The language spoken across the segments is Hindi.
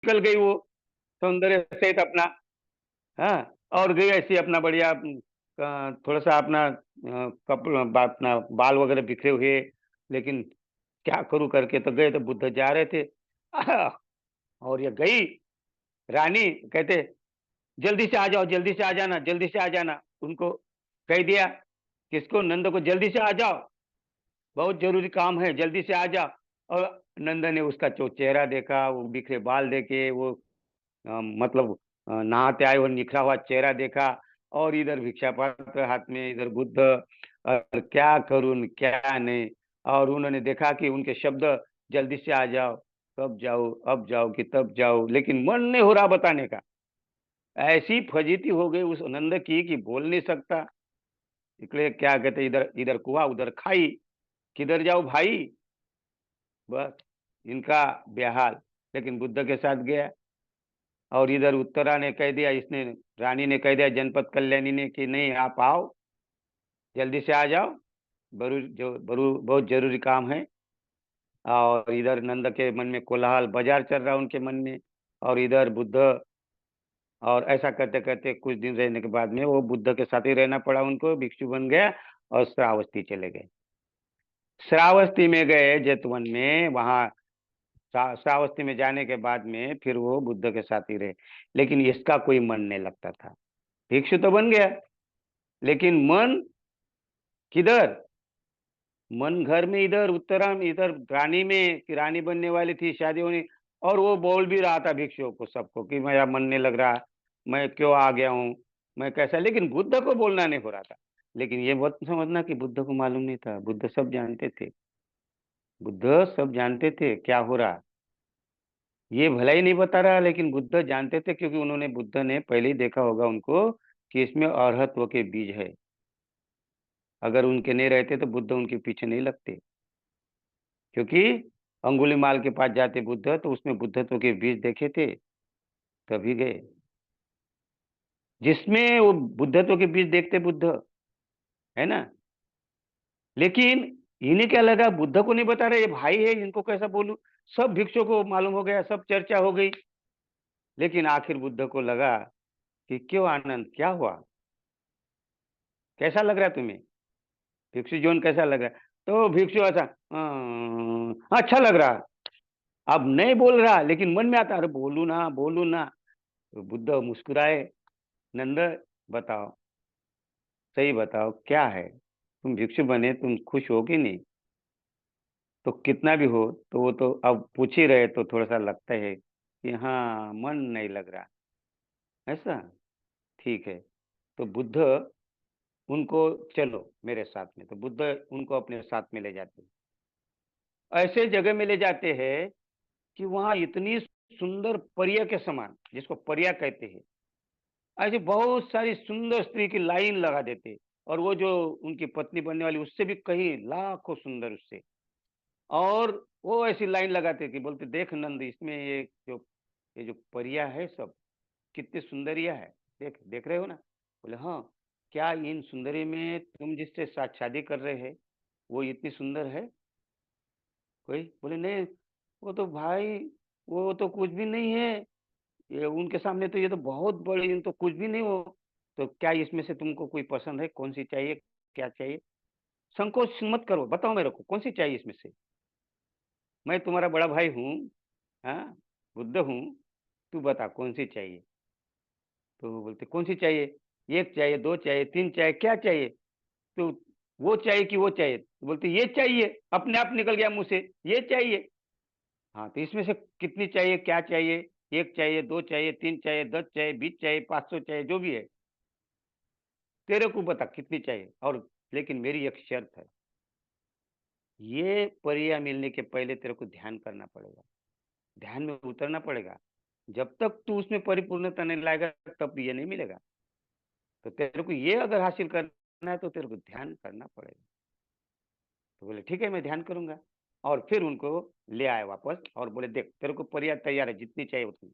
निकल गई वो सौंदर्य सहित अपना। हाँ, और गई ऐसे ही अपना बढ़िया थोड़ा-सा अपना अपना बाल वगैरह बिखरे हुए, लेकिन क्या करूँ करके तो गए तो बुद्ध जा रहे थे। और ये गई रानी, कहते जल्दी से आ जाओ, जल्दी से आ जाना, जल्दी से आ जाना। उनको कह दिया, किसको? नंद को, जल्दी से आ जाओ, बहुत ज़रूरी काम है, जल्दी से आ जाओ। और नंद ने उसका जो चेहरा देखा, वो बिखरे बाल देखे, वो मतलब नहाते आए हुए निखरा हुआ चेहरा देखा, और इधर भिक्षा पात्र हाथ में, इधर बुद्ध, और क्या करूँ, क्या नहीं। और उन्होंने देखा कि उनके शब्द, जल्दी से आ जाओ, कब जाऊँ, अब जाऊँ कि तब जाऊँ, लेकिन मन नहीं हो रहा बताने का। ऐसी फजीती हो गई उस नंद की कि बोल नहीं सकता। इसलिए क्या कहते, इधर इधर कुआँ उधर खाई, किधर जाऊँ भाई? बस इनका बेहाल। लेकिन बुद्ध के साथ गया, और इधर उत्तरा ने कह दिया, इसने रानी ने कह दिया जनपद कल्याणी ने कि नहीं आप आओ, जल्दी से आ जाओ, बहुत ज़रूरी काम है। और इधर नंद के मन में कोलाहल, बाज़ार चल रहा है उनके मन में, और इधर बुद्ध। और ऐसा करते-करते कुछ दिन रहने के बाद में वो बुद्ध के साथ ही रहना पड़ा उनको, भिक्षु बन गया और श्रावस्ती चले गए। श्रावस्ती में गए जेतवन में, वहाँ श्रावस्ती में जाने के बाद में फिर वो बुद्ध के साथ ही रहे। लेकिन इसका कोई मन नहीं लगता था। भिक्षु तो बन गया, लेकिन मन किधर? मन घर में, इधर उत्तरा में, इधर रानी में, कि रानी बनने वाली थी, शादी होनी। और वो बोल भी रहा था भिक्षुओं को, सबको, कि मेरा मन नहीं लग रहा, मैं क्यों आ गया हूँ, मैं कैसा। लेकिन बुद्ध को बोलना नहीं हो रहा था। लेकिन ये मत समझना कि बुद्ध को मालूम नहीं था, बुद्ध सब जानते थे। बुद्ध सब जानते थे क्या हो रहा। ये भला ही नहीं बता रहा, लेकिन बुद्ध जानते थे, क्योंकि उन्होंने, बुद्ध ने पहले ही देखा होगा उनको कि इसमें अरहत्व के बीज है। अगर उनके नहीं रहते तो बुद्ध उनके पीछे नहीं लगते। क्योंकि अंगुलीमाल के पास जाते बुद्ध, तो उसमें बुद्धत्व के बीज देखे थे, तभी गए। जिसमें वो बुद्धत्व के बीज देखते बुद्ध, है ना? लेकिन इन्हें क्या लगा, बुद्ध को नहीं बता रहे, ये भाई है, इनको कैसा बोलूं। सब भिक्षुओं को मालूम हो गया, सब चर्चा हो गई। लेकिन आखिर बुद्ध को लगा कि क्यों आनंद, क्या हुआ, कैसा लग रहा है तुम्हें? भिक्षु जीवन कैसा लग रहा है? तो भिक्षु ऐसा, अच्छा लग रहा। अब नहीं बोल रहा, लेकिन मन में आता, अरे बोलू ना, बोलू ना। तो बुद्ध मुस्कुराए, नंद, बताओ, सही बताओ क्या है? तुम भिक्षु बने, तुम खुश हो कि नहीं? तो कितना भी हो, तो वो तो अब पूछ ही रहे, तो थोड़ा-सा लगता है कि हाँ, मन नहीं लग रहा, ऐसा? ठीक है। तो बुद्ध उनको, चलो मेरे साथ में, तो बुद्ध उनको अपने साथ में ले जाते हैं। ऐसे जगह में ले जाते हैं कि वहाँ इतनी सुंदर परिया के समान, जिसको परिया कहते हैं, ऐसी बहुत सारी सुंदर स्त्री की लाइन लगा देते। और वो जो उनकी पत्नी बनने वाली, उससे भी कहीं लाखों सुंदर उससे। और वो ऐसी लाइन लगाते कि बोलते, देख नंद, इसमें ये जो परिया है सब, कितनी सुंदरिया है, देख देख रहे हो ना? बोले हाँ। क्या इन सुंदरी में तुम जिससे शादी कर रहे हैं, वो इतनी सुंदर है? कोई बोले नहीं, वो तो भाई, वो तो कुछ भी नहीं है, ये उनके सामने तो, ये तो बहुत बड़ी, ये तो कुछ भी नहीं हो। तो क्या इसमें से तुमको कोई पसंद है? कौन सी चाहिए? क्या चाहिए? संकोच मत करो, बताओ मेरे को कौन सी चाहिए इसमें से। मैं तुम्हारा बड़ा भाई हूँ, हाँ, बुद्ध हूँ, तू बता कौन सी चाहिए। तो वो बोलते, कौन सी चाहिए? एक चाहिए, दो चाहिए, तीन चाहिए, क्या चाहिए? तो वो चाहिए कि वो चाहिए? तो बोलते ये चाहिए, अपने आप निकल गया मुंह से, ये चाहिए। हाँ, तो इसमें से कितनी चाहिए, क्या चाहिए? एक चाहिए, दो चाहिए, तीन चाहिए, 10 चाहिए, 20 चाहिए, 500 चाहिए, जो भी है, तेरे को बता कितनी चाहिए। और लेकिन मेरी एक शर्त है, ये परिया मिलने के पहले तेरे को ध्यान करना पड़ेगा, ध्यान में उतरना पड़ेगा। जब तक तू उसमें परिपूर्णता नहीं लाएगा, तब ये नहीं मिलेगा। तो तेरे को ये अगर हासिल करना है, तो तेरे को ध्यान करना पड़ेगा। तो बोले ठीक है, मैं ध्यान करूंगा। और फिर उनको ले आए वापस, और बोले देख, तेरे को परिया तैयार है, जितनी चाहिए उतनी,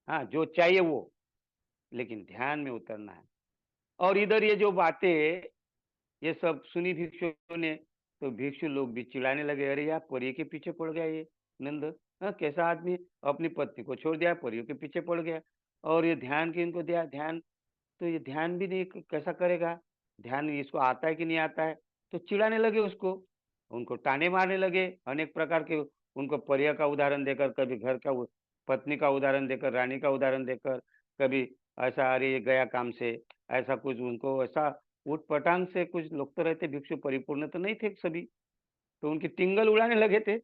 हाँ, जो चाहिए वो, लेकिन ध्यान में उतरना है। और इधर ये जो बातें, ये सब सुनी भिक्षुओं ने, तो भिक्षु लोग भी चिढ़ाने लगे, अरे यार, परी के पीछे पड़ गया ये नंद। कैसा आदमी अपनी पत्नी को छोड़ दिया, परियों के पीछे पड़ गया और ये ध्यान की इनको दिया ध्यान, तो ये ध्यान भी नहीं कैसा करेगा? ध्यान इसको आता है कि नहीं आता है? तो चिढ़ाने लगे उसको, उनको ताने मारने लगे, अनेक प्रकार के उनको परिया का उदाहरण देकर, कभी घर का पत्नी का उदाहरण देकर, रानी का उदाहरण देकर, कभी ऐसा अरे ये गया काम से, ऐसा कुछ उनको ऐसा ऊट-पटांग से कुछ लोग तो रहते भिक्षु परिपूर्ण तो नहीं थे सभी, तो उनकी टिंगल उड़ाने लगे थे।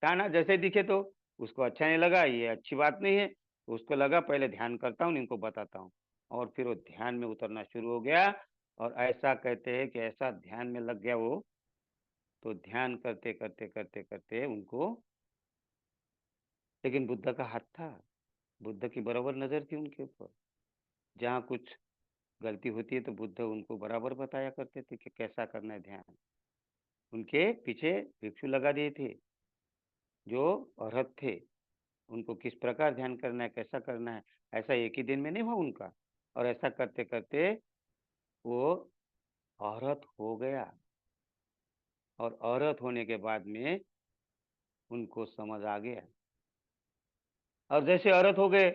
ताना जैसे दिखे तो उसको अच्छा नहीं लगा, ये अच्छी बात नहीं है। उसको लगा पहले ध्यान करता हूँ, इनको बताता हूँ और फिर वो ध्यान में उतरना शुरू हो गया और ऐसा कहते हैं कि ऐसा ध्यान में लग गया वो, तो ध्यान करते उनको लेकिन बुद्ध का हाथ था, बुद्ध की बराबर नज़र थी उनके ऊपर। जहाँ कुछ गलती होती है तो बुद्ध उनको बराबर बताया करते थे कि कैसा करना है ध्यान। उनके पीछे भिक्षु लगा दिए थे, जो अरहत थे। उनको किस प्रकार ध्यान करना है, कैसा करना है, ऐसा एक ही दिन में नहीं हुआ उनका। और ऐसा करते-करते वो औरत हो गया और औरत होने के बाद में उनको समझ आ गया और जैसे औरत हो गए,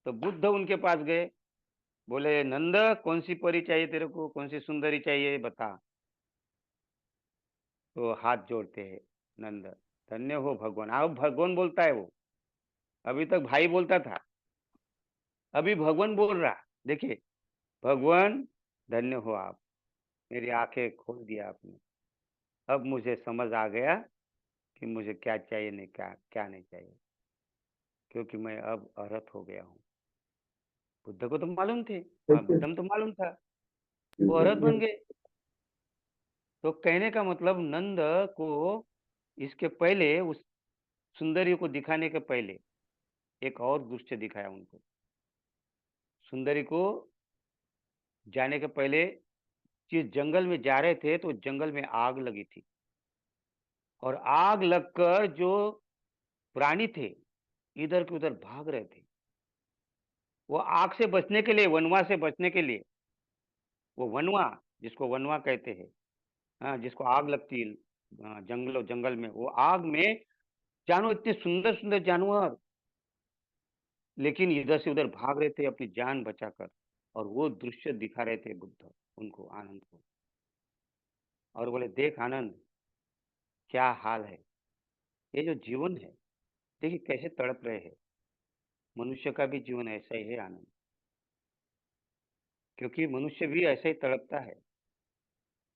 तो बुद्ध उनके पास गए, बोले, "नंद, कौन-सी परी चाहिए तेरे को? कौन-सी सुंदरी चाहिए बता।" तो हाथ जोड़ते हैं नंद, "धन्य हो भगवान।" अब भगवान बोलता है वो, अभी तक भाई बोलता था, अभी भगवान बोल रहा। देखिए, भगवान धन्य हो आप, मेरी आँखें खोल दिया आपने। अब मुझे समझ आ गया कि मुझे क्या चाहिए नहीं क्या क्या नहीं चाहिए, क्योंकि मैं अब अरहत हो गया हूँ। बुद्ध को तो मालूम थे, बिल्कुल, बुद्धम तो मालूम था, वो बिल्कुल, अरहत बन बिल्कुल। गए। तो कहने का मतलब नंद को इसके पहले उस सुंदरी को दिखाने के पहले एक और दृश्य दिखाया उनको। सुंदरी को जाने के पहले जिस जंगल में जा रहे थे तो जंगल में आग लगी थी और आग लगकर जो प्राणी थे, इधर के उधर भाग रहे थे। वो आग से बचने के लिए, वनवा से बचने के लिए, वो वनवा जिसको वनवा कहते हैं, हाँ, जिसको आग लगती है जंगलों जंगल में, वो आग में जानवर इतने सुंदर-सुंदर जानवर, लेकिन इधर से उधर भाग रहे थे अपनी जान बचाकर और वो दृश्य दिखा रहे थे बुद्ध उनको, आनंद को और बोले, "देख आनंद, क्या हाल है। ये जो जीवन है, देखिए कैसे तड़प रहे हैं। मनुष्य का भी जीवन ऐसा ही है आनंद, क्योंकि मनुष्य भी ऐसा ही तड़पता है।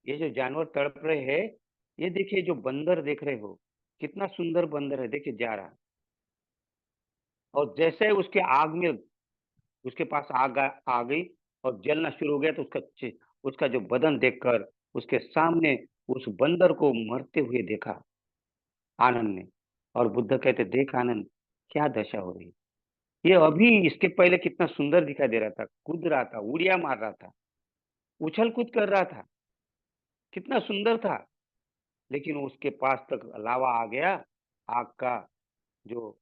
ये जो जानवर तड़प रहे हैं, ये देखिए जो बंदर देख रहे हो, कितना सुंदर बंदर है, देखिए जा रहा और जैसे उसके आग में उसके पास आग आ गई और जलना शुरू हो गया तो उसका जो बदन देखकर उसके सामने उस बंदर को मरते हुए देखा आनंद ने और बुद्ध कहते, "देख आनंद, क्या दशा हो रही है। ये अभी इसके पहले कितना सुंदर दिखाई दे रहा था, कूद रहा था, उड़िया मार रहा था, उछल-कूद कर रहा था, कितना सुंदर था। लेकिन उसके पास तक लावा आ गया, आग का जो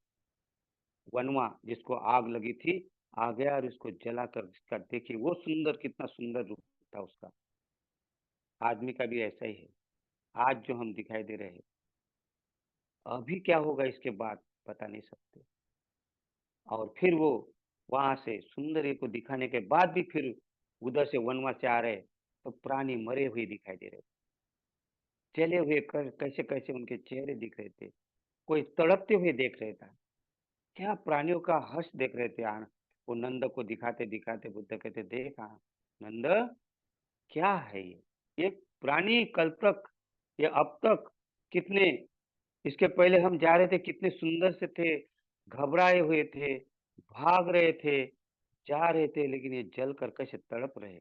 वनवा जिसको आग लगी थी, आ गया और उसको जलाकर उसका देखिए वो सुंदर कितना सुंदर रूप था उसका। आदमी का भी ऐसा ही है। आज जो हम दिखाई दे रहे हैं, अभी क्या होगा इसके बाद बता नहीं सकते। और फिर वो वहाँ से सुंदरी को दिखाने के बाद भी फिर उधर से वनवा से आ रहे, तो प्राणी मरे हुए दिखाई दे रहे। जले हुए कर कैसे-कैसे उनके चेहरे दिख रहे थे। कोई तड़पते हुए देख रहा था। क्या प्राणियों का हर्ष देख रहे थे वो नंद को दिखाते-दिखाते बुद्ध कहते, "देख नंद, क्या है ये? ये प्राणी कल तक या अब तक कितने इसके पहले हम जा रहे थे कितने सुंदर से थे, घबराए हुए थे, भाग रहे थे, जा रहे थे लेकिन ये जल कर कैसे तड़प रहे।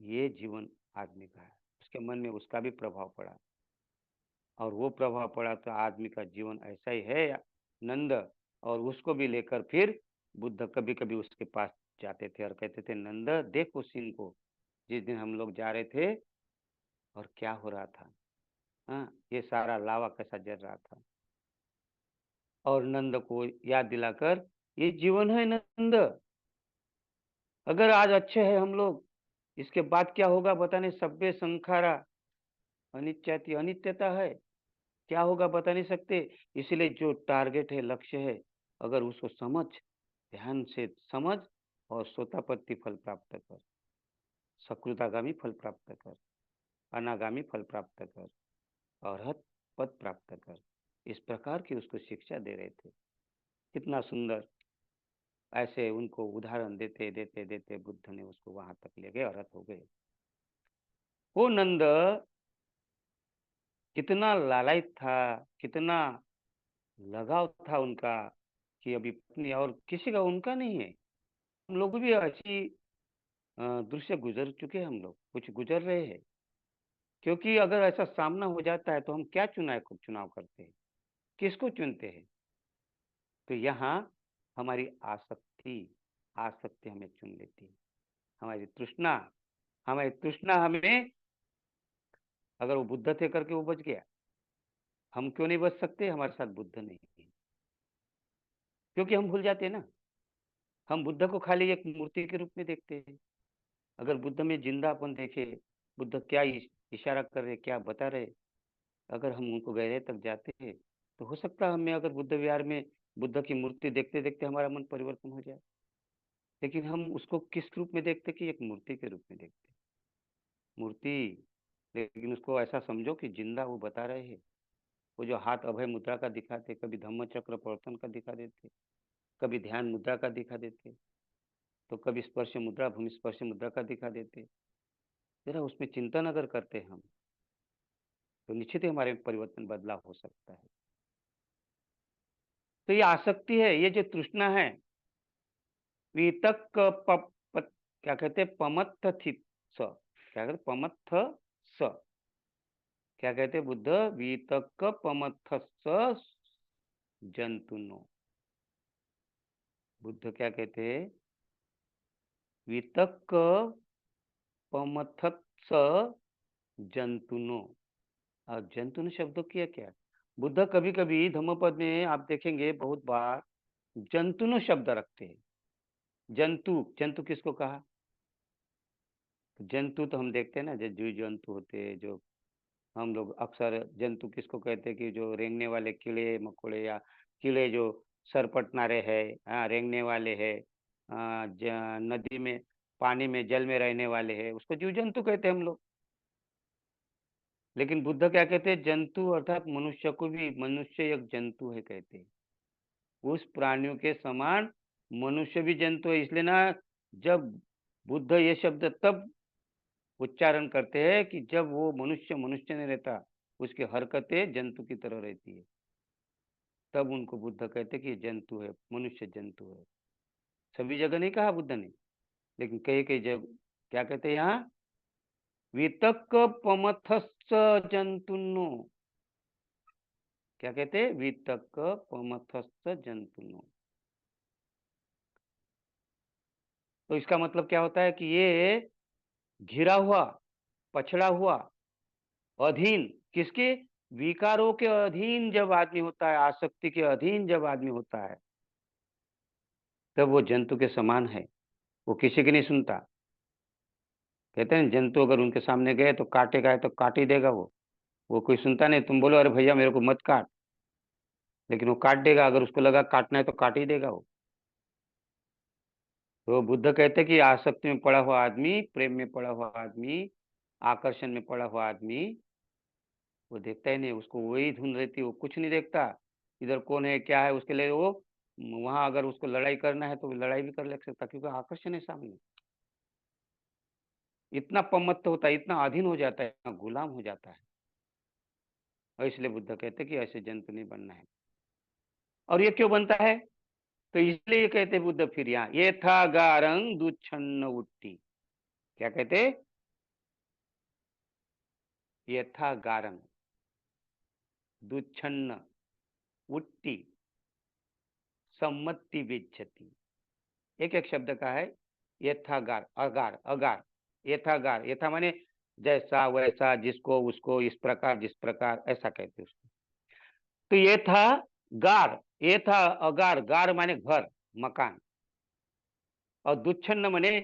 ये जीवन आदमी का है।" उसके मन में उसका भी प्रभाव पड़ा और वो प्रभाव पड़ा तो आदमी का जीवन ऐसा ही है नंद और उसको भी लेकर फिर बुद्ध कभी-कभी उसके पास जाते थे और कहते थे, "नंद, देख उस सीन को, जिस दिन हम लोग जा रहे थे और क्या हो रहा था। हाँ, ये सारा लावा कैसा जल रहा था।" और नंद को याद दिलाकर, "ये जीवन है नंद, अगर आज अच्छे हैं हम लोग, इसके बाद क्या होगा पता नहीं, सब्बे संखारा अनित्याति अनित्यता है। क्या होगा बता नहीं सकते। इसलिए जो टारगेट है, लक्ष्य है, अगर उसको समझ, ध्यान से समझ और सोतापट्टी फल प्राप्त कर, सकृतागामी फल प्राप्त कर, अनागामी फल प्राप्त कर, अरहत पद प्राप्त कर। इस प्रकार की उसको शिक्षा दे रहे थे। कितना सुंदर। ऐसे उनको उदाहरण देते देते देते बुद्ध ने उसको वहां तक ले गए, अरहत हो गए। वो नंद कितना लालायित था, कितना लगाव था उनका, कि अभी पत्नी और किसी का उनका नहीं है। हम लोग भी ऐसी दृश्य गुजर चुके हैं, हम लोग कुछ गुजर रहे हैं। क्योंकि अगर ऐसा सामना हो जाता है तो हम क्या चुनाव चुनाव करते हैं, किसको चुनते हैं। तो यहाँ हमारी आसक्ति आसक्ति हमें चुन लेती है। हमारी तृष्णा हमें, अगर वो बुद्ध थे करके वो बच गया, हम क्यों नहीं बच सकते। हमारे साथ बुद्ध नहीं है, क्योंकि हम भूल जाते हैं ना। हम बुद्ध को खाली एक मूर्ति के रूप में देखते हैं। अगर बुद्ध में जिंदापन देखे, बुद्ध क्या इशारा कर रहे, क्या बता रहे, अगर हम उनको गहरे तक जाते हैं तो हो सकता है हमें, अगर बुद्ध विहार में बुद्ध की मूर्ति देखते देखते हमारा मन परिवर्तन हो जाए। लेकिन हम उसको किस रूप में देखते, कि एक मूर्ति के रूप में देखते। मूर्ति, लेकिन उसको ऐसा समझो कि जिंदा वो बता रहे हैं। वो जो हाथ अभय मुद्रा का दिखाते, कभी धम्म चक्र प्रवर्तन का दिखा देते, कभी ध्यान मुद्रा का दिखा देते, तो कभी स्पर्श मुद्रा, भूमि स्पर्श मुद्रा का दिखा देते। जरा उसमें चिंतन अगर करते हम, तो निश्चित ही हमारे परिवर्तन बदलाव हो सकता है। तो ये आसक्ति है, ये जो तृष्णा है, वीतक क्या कहते हैं, पमत्थ थित स, क्या कहते पमत्थ स, क्या कहते बुद्ध, वीतक पमत्थ स जंतुनो। बुद्ध क्या कहते हैं, वितक पमथत्स जंतुनो। और जंतुन शब्दों की क्या, बुद्ध कभी कभी धम्मपद में आप देखेंगे बहुत बार जंतुनो शब्द रखते हैं। जंतु, जंतु किसको कहा, जंतु तो हम देखते हैं ना, जो जीव जंतु होते हैं, जो हम लोग अक्सर जंतु किसको कहते हैं, कि जो रेंगने वाले कीड़े मकोड़े, या कीड़े जो सरपटनारे है, हाँ, रेंगने वाले है, नदी में, पानी में, जल में रहने वाले हैं, उसको जीव जंतु कहते हैं हम लोग। लेकिन बुद्ध क्या कहते हैं, जंतु अर्थात मनुष्य को भी, मनुष्य एक जंतु है कहते हैं। उस प्राणियों के समान मनुष्य भी जंतु है। इसलिए ना, जब बुद्ध ये शब्द तब उच्चारण करते हैं कि जब वो मनुष्य मनुष्य नहीं रहता, उसकी हरकतें जंतु की तरह रहती है, तब उनको बुद्ध कहते हैं कि ये जंतु है, मनुष्य जंतु है। सभी जगह नहीं कहा बुद्ध ने, लेकिन कई कई जगह क्या कहते हैं यहाँ, वितक पमथस्स जंतुनो। क्या कहते हैं, वितक पमथस्स जंतुनो। तो इसका मतलब क्या होता है, कि ये घिरा हुआ, पछड़ा हुआ, अधीन, किसके, विकारों के अधीन जब आदमी होता है, आसक्ति के अधीन जब आदमी होता है, तब वो जंतु के समान है। वो किसी की नहीं सुनता। कहते हैं जंतु अगर उनके सामने गए तो काटेगा, है तो काट ही देगा वो कोई सुनता नहीं। तुम बोलो अरे भैया मेरे को मत काट, लेकिन वो काट देगा। अगर उसको लगा काटना है तो काट ही देगा वो। तो बुद्ध कहते हैं कि आसक्ति में पड़ा हुआ आदमी, प्रेम में पड़ा हुआ आदमी, आकर्षण में पड़ा हुआ आदमी, वो देखता ही नहीं, उसको वही धुन रहती है, वो कुछ नहीं देखता इधर कौन है क्या है। उसके लिए वो वहां अगर उसको लड़ाई करना है तो लड़ाई भी कर ले सकता, क्योंकि आकर्षण है सामने। इतना पमत्त होता है, इतना अधीन हो जाता है, इतना गुलाम हो जाता है। और इसलिए बुद्ध कहते हैं कि ऐसे जंतु नहीं बनना है। और ये क्यों बनता है, तो इसलिए कहते बुद्ध फिर यहाँ, ये था गारंग दुच्छन्न उट्टी। क्या कहते, ये था गारंग दुच्छन्न उट्टी सम्मति विच्छति। एक एक शब्द का है। यथागार, अगार, अगार, यथागार, यथा माने जैसा वैसा, जिसको उसको, इस प्रकार जिस प्रकार, ऐसा कहते उसको। तो ये था गार, ये था अगार, गार माने घर, मकान, और दुच्छन्न माने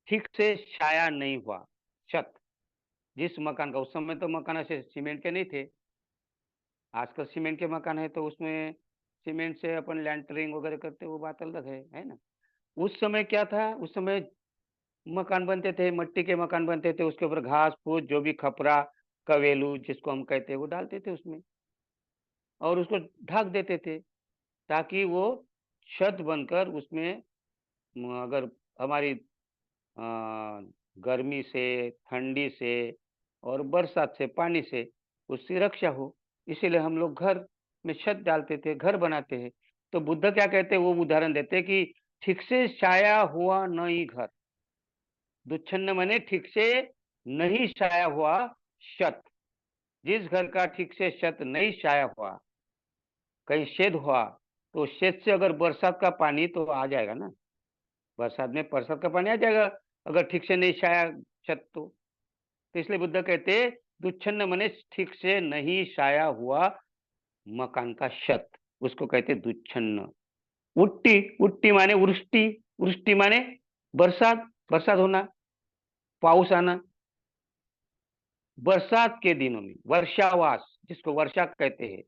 ठीक से छाया नहीं हुआ, छत। जिस मकान का, उस समय तो मकान ऐसे सीमेंट के नहीं थे, आजकल सीमेंट के मकान है तो उसमें सीमेंट से अपन लैंटरिंग वगैरह करते, वो बात अलग है ना। उस समय क्या था, उस समय मकान बनते थे, मिट्टी के मकान बनते थे, उसके ऊपर घास फूस जो भी खपरा कवेलू जिसको हम कहते हैं वो डालते थे उसमें, और उसको ढक देते थे ताकि वो छत बनकर उसमें अगर हमारी गर्मी से, ठंडी से और बरसात से, पानी से उसकी रक्षा हो, इसीलिए हम लोग घर में छत डालते थे, घर बनाते हैं। तो बुद्ध क्या कहते हैं, वो उदाहरण देते हैं कि ठीक से छाया हुआ नई घर, दुच्छन्न माने ठीक से नहीं छाया हुआ छत। जिस घर का ठीक से छत नहीं छाया हुआ, कहीं शेड हुआ, तो शेड से अगर बरसात का पानी तो आ जाएगा ना, बरसात में बरसात का पानी आ जाएगा, अगर ठीक से नहीं छाया छत तो इसलिए बुद्ध कहते दुच्छन्न माने ठीक से नहीं छाया हुआ मकान का छत, उसको कहते दुच्छन्न। उट्टी, उट्टी माने वृष्टि, वृष्टि माने बरसात, बरसात होना, पाउस आना। बरसात के दिनों में वर्षावास, जिसको वर्षा कहते हैं,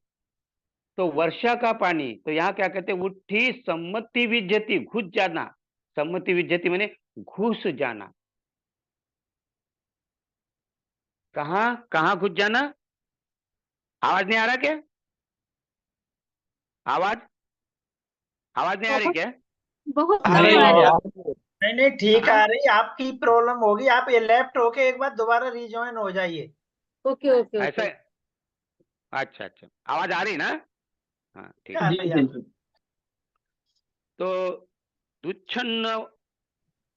तो वर्षा का पानी, तो यहाँ क्या कहते हैं, उट्ठी सम्मति विज्जति, घुस जाना, सम्मति विज्जति माने घुस जाना। कहाँ कहाँ घुस जाना? आवाज नहीं आ रहा क्या? आवाज आवाज नहीं आ रही बहुत क्या? बहुत आ कम रही आ है रही। आप। नहीं नहीं, ठीक हाँ, आ रही। आपकी प्रॉब्लम होगी, आप ये लेफ्ट होके एक बार दोबारा रिजॉइन हो जाइए। ओके ओके ऐसा ओके। है। अच्छा अच्छा, आवाज आ रही ना? हाँ ठीक आ है। रही है। तो दुच्छन्न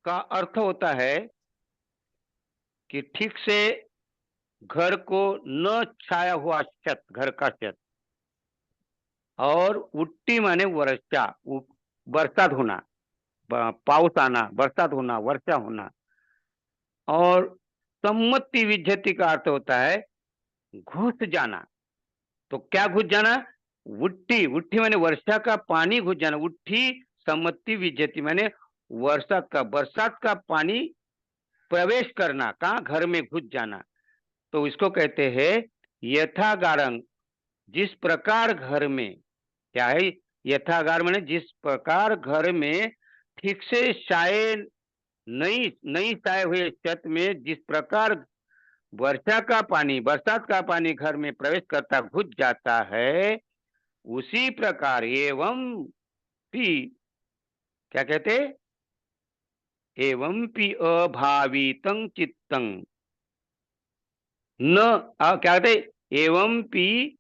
का अर्थ होता है कि ठीक से घर को न छाया हुआ छत, घर का छत। और उट्टी माने वर्षा, बरसात होना, पाउस आना, बरसात होना, वर्षा होना। और सम्मति विज्जति का अर्थ होता है घुस जाना। तो क्या घुस जाना? उट्टी, उट्टी माने वर्षा का पानी घुस जाना, उट्ठी सम्मति विज्जति माने बरसात का पानी प्रवेश करना, कहाँ? घर में घुस जाना। तो इसको कहते हैं यथागारंग, जिस प्रकार घर में, क्या है यथागार माने जिस प्रकार घर में ठीक से छाए नहीं नहीं छाए हुए छत में जिस प्रकार वर्षा का पानी, बरसात का पानी घर में प्रवेश करता, घुस जाता है, उसी प्रकार एवं पी, क्या कहते, एवं पी अभावितं चित्तं न, क्या कहते, एवं पी,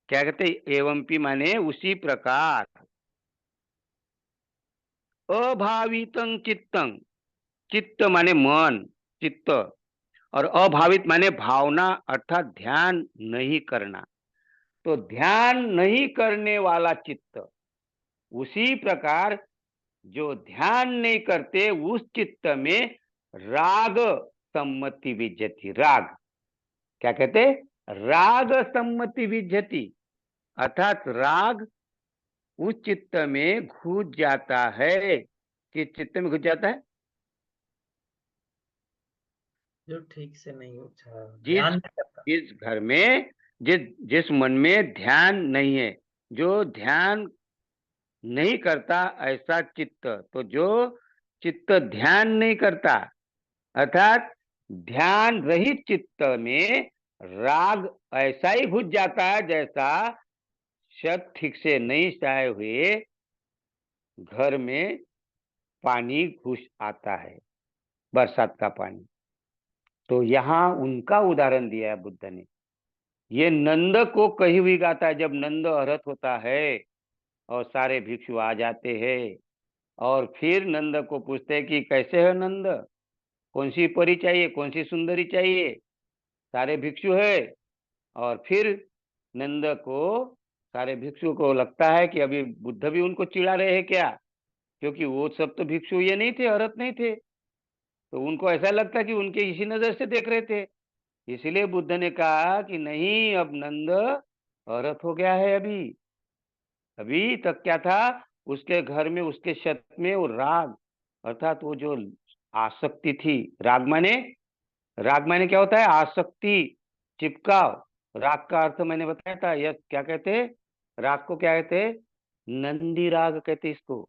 क्या कहते, एवं पी माने उसी प्रकार अभावितं चित्तं, चित्त माने मन, चित्त, और अभावित माने भावना, अर्थात ध्यान नहीं करना। तो ध्यान नहीं करने वाला चित्त, उसी प्रकार जो ध्यान नहीं करते उस चित्त में राग सम्मति विज्जति, राग, क्या कहते, राग सम्मति विज्जति, अर्थात राग उस चित्त में घुस जाता है। किस चित्त में घुस जाता है? जो ठीक से नहीं उठा, जिस ध्यान नहीं करता। जिस घर में, जिस जिस मन में ध्यान नहीं है, जो ध्यान नहीं करता ऐसा चित्त, तो जो चित्त ध्यान नहीं करता, अर्थात ध्यान रहित चित्त में राग ऐसा ही घुस जाता है जैसा शब्द ठीक से नहीं छाए हुए घर में पानी घुस आता है, बरसात का पानी। तो यहाँ उनका उदाहरण दिया है बुद्ध ने। ये नंद को कही हुई गाता है, जब नंद अरहत होता है और सारे भिक्षु आ जाते हैं, और फिर नंद को पूछते हैं कि कैसे है नंद, कौन सी परी चाहिए, कौन सी सुंदरी चाहिए, सारे भिक्षु है। और फिर नंद को, सारे भिक्षु को लगता है कि अभी बुद्ध भी उनको चिढ़ा रहे हैं क्या, क्योंकि वो सब तो भिक्षु ये नहीं थे, अरहत नहीं थे, तो उनको ऐसा लगता कि उनके इसी नजर से देख रहे थे। इसलिए बुद्ध ने कहा कि नहीं, अब नंद अरहत हो गया है। अभी अभी तक क्या था, उसके घर में, उसके छत में वो राग, अर्थात वो जो आसक्ति थी, राग माने राग माने क्या होता है? आसक्ति, चिपकाव। राग का अर्थ मैंने बताया था, यह क्या कहते हैं? राग को क्या कहते हैं? नंदी राग कहते हैं इसको।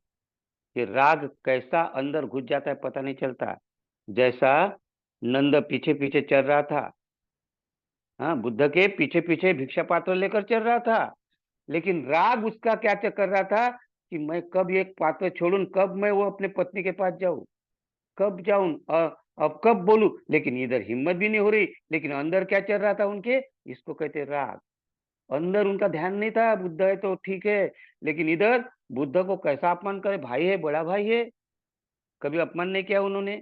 कि राग कैसा अंदर घुस जाता है पता नहीं चलता। जैसा नंद पीछे पीछे चल रहा था, हाँ, बुद्ध के पीछे पीछे भिक्षा पात्र लेकर चल रहा था, लेकिन राग उसका क्या कर रहा था कि मैं कब एक पात्र छोड़ूं, कब मैं वो अपने पत्नी के पास जाऊं, कब जाऊं, अब कब बोलूं। लेकिन इधर हिम्मत भी नहीं हो रही, लेकिन अंदर क्या चल रहा था उनके? इसको कहते राग। अंदर उनका ध्यान नहीं था, बुद्ध है तो ठीक है, लेकिन इधर बुद्ध को कैसा अपमान करे, भाई है, बड़ा भाई है, कभी अपमान नहीं किया उन्होंने।